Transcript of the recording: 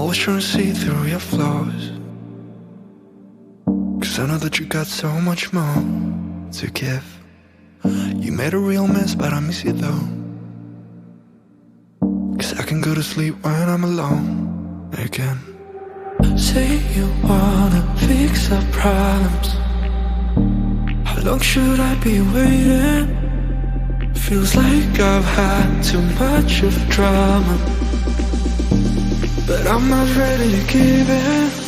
always trying to see through your flaws, 'cause I know that you got so much more to give. You made a real mess, but I miss you though, 'cause I can go to sleep when I'm alone again. Say you wanna fix our problems. How long should I be waiting? Feels like I've had too much of drama, but I'm not ready to give in.